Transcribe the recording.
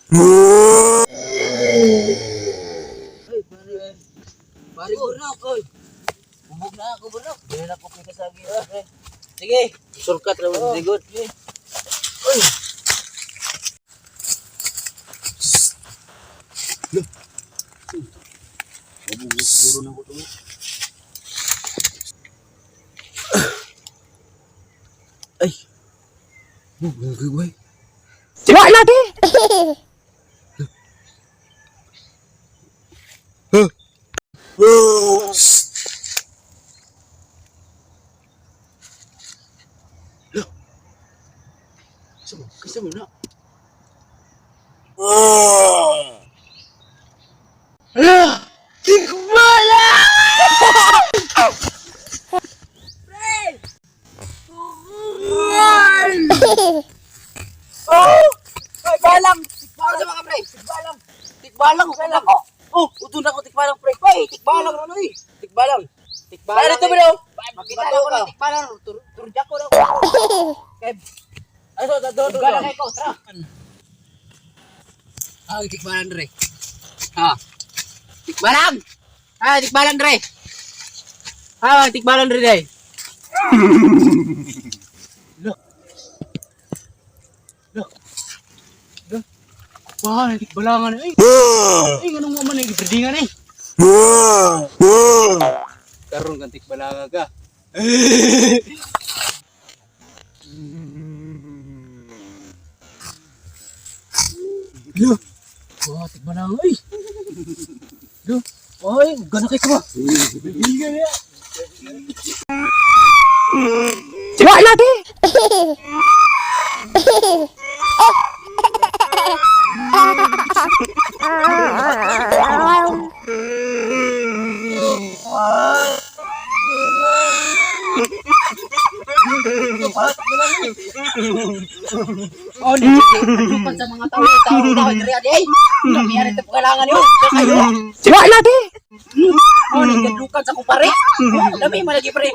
Ay, pare Burnok, oy. Bubog na ako, Burnok. Dili na ko pikasagi. Sige, shortcut ra mo good. Oy. Siguro na ko to. Ay. Gagawin. Siwa lagi. Kasi mo na. Hala! Tikbala! Oh! Tikbalang! Tikbalang sa mga pre! Tikbalang! Tikbalang! Tikbalang ko! Oh! Utun ako tikbalang pre! Hoy! Tikbalang ron oy! Tikbalang! Tikbalang! Ano ito bro? Makita na ako ng tikbalang! Turjak ko na ako! Ano ito? Tikbalang kayo ko! Tara! Ah, tikbalang re! Ha! Tikbalang! Ah, tikbalang re! Ah, tikbalang re day! Wah, tikbalangan eh. Ay, ganun mo man eh, iberdingan eh. Karon kan tikbalangan ka. Loh. Wah, tikbalangan eh. Loh. Ay, gano'n kayo ba? Iberdingan ya. Siwa lagi. Oh, lupan sa mga tao dari adik. Nangyari ito kailangan yun. Kayo. Siwa lagi. Oh, nagkadlukan sa kupare. Dami malagi pare.